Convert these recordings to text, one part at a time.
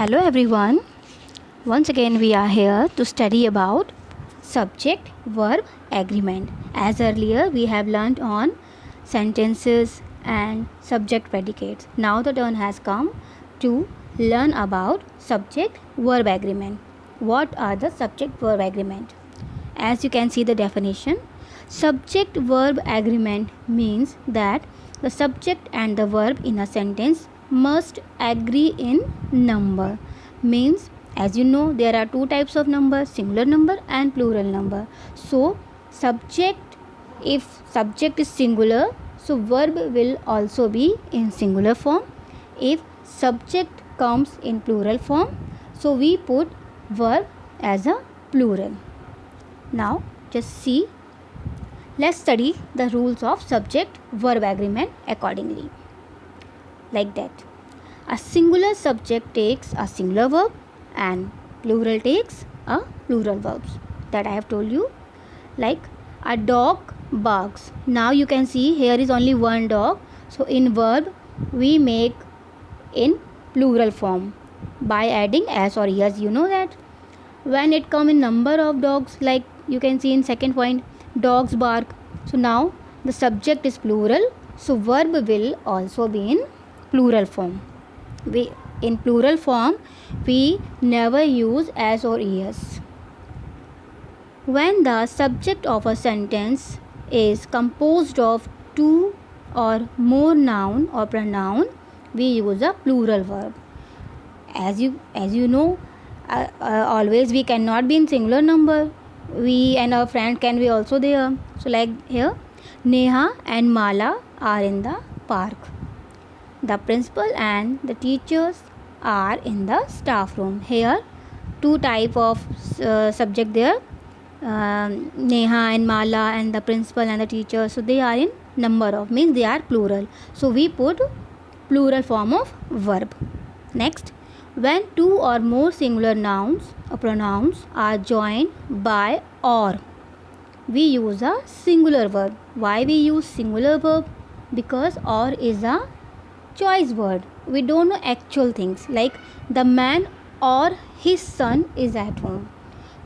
Hello everyone. Once again we are here to study about subject verb agreement. As earlier we have learnt on sentences and subject predicates. Now the turn has come to learn about subject verb agreement. What are the subject verb agreement? As you can see the definition, subject verb agreement means that the subject and the verb in a sentence must agree in number. Means, as you know, there are two types of number, singular number and plural number. So if subject is singular, so verb will also be in singular form. If subject comes in plural form, so we put verb as a plural. Now let's study the rules of subject verb agreement accordingly. Like that, a singular subject takes a singular verb and plural takes a plural verbs. That I have told you. Like a dog barks. Now you can see here is only one dog. So in verb we make in plural form by adding as or es. You know that. When it come in number of dogs, like you can see in second point, dogs bark. So now the subject is plural, so verb will also be in plural form. In plural form we never use as or es. When the subject of a sentence is composed of two or more noun or pronoun, we use a plural verb. As you know, always we cannot be in singular number. We and our friend can be also there. So like here, Neha and Mala are in the park. The principal and the teachers are in the staff room. Here two type of subject there, Neha and Mala and the principal and the teacher. So they are in number of, means they are plural. So we put plural form of verb. Next, when two or more singular nouns or pronouns are joined by or, we use a singular verb. Why we use singular verb? Because or is a choice word. We don't know actual things, like the man or his son is at home.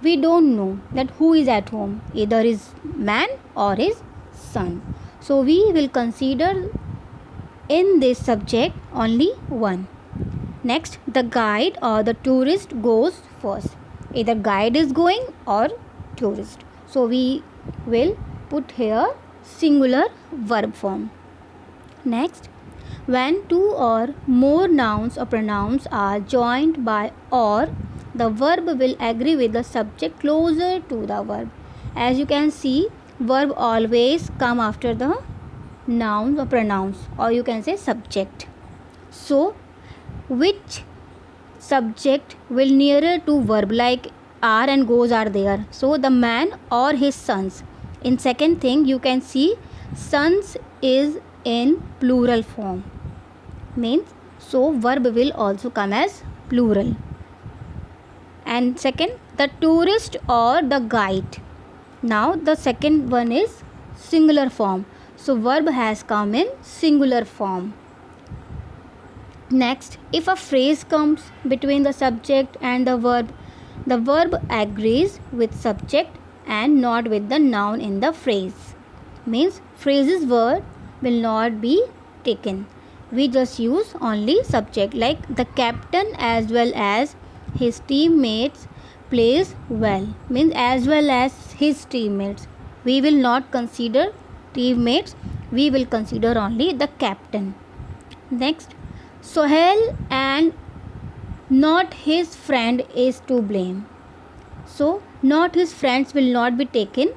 We don't know that who is at home, either is man or his son. So we will consider in this subject only one. Next, the guide or the tourist goes first. Either guide is going or tourist. So we will put here singular verb form. Next, when two or more nouns or pronouns are joined by or, the verb will agree with the subject closer to the verb. As you can see, verb always come after the nouns or pronouns, or you can say subject. So which subject will nearer to verb, like are and goes are there, so the man or his sons. In second thing you can see sons is in plural form, means so verb will also come as plural. And second, the tourist or the guide. Now the second one is singular form, so verb has come in singular form. Next, if a phrase comes between the subject and the verb agrees with subject and not with the noun in the phrase. Means phrase's word will not be taken. We just use only subject, like the captain as well as his teammates plays well. Means as well as his teammates. We will not consider teammates, we will consider only the captain. Next, Sohail and not his friend is to blame. So not his friends will not be taken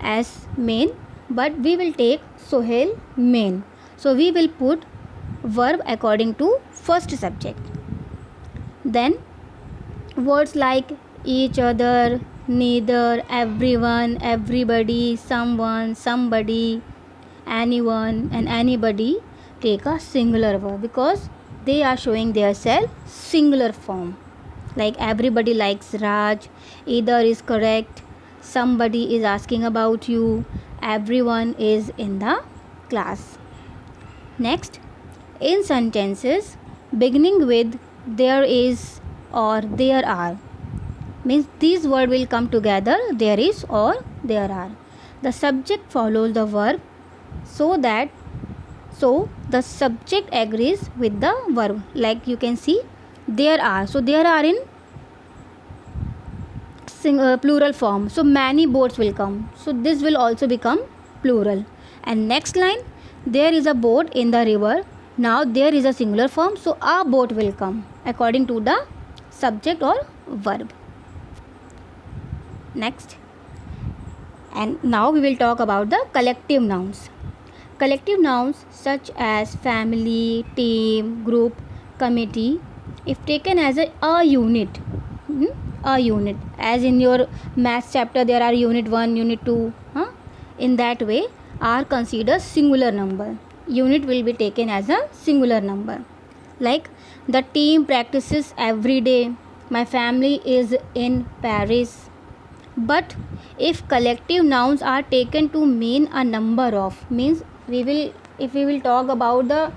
as main, but we will take Sohail main. So we will put verb according to first subject. Then words like each other, neither, everyone, everybody, someone, somebody, anyone and anybody take a singular verb, because they are showing their self singular form. Like everybody likes Raj, either is correct, somebody is asking about you, everyone is in the class. Next, in sentences beginning with there is or there are. Means these words will come together, there is or there are. The subject follows the verb so the subject agrees with the verb. Like you can see there are. So there are in plural form. So many boats will come. So this will also become plural. And next line, there is a boat in the river. Now there is a singular form. So a boat will come according to the subject or verb. Next. And now we will talk about the collective nouns. Collective nouns such as family, team, group, committee, if taken as a unit, a unit, as in your maths chapter there are unit 1, unit 2, in that way are considered singular number. Unit will be taken as a singular number. Like the team practices every day, my family is in Paris. But if collective nouns are taken to mean a number of, means if we will talk about the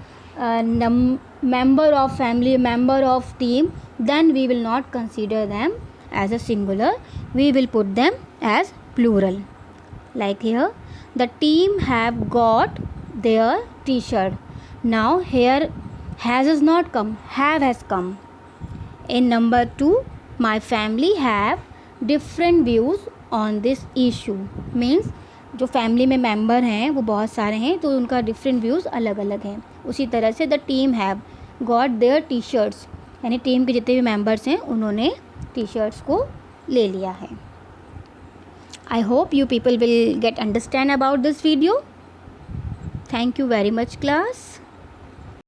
member of family, member of team, then we will not consider them as a singular, we will put them as plural. Like here, the team have got their t-shirt. Now here has not come, have has come. In number 2, my family have different views on this issue. Means जो family में member हैं वो बहुत सारे हैं, तो उनका different views अलग अलग हैं. उसी तरह से the team have got their T shirts, यानी टीम के जितने भी मेंबर्स हैं उन्होंने टी शर्ट्स को ले लिया है. I hope you people will get understand about this video. Thank you very much class.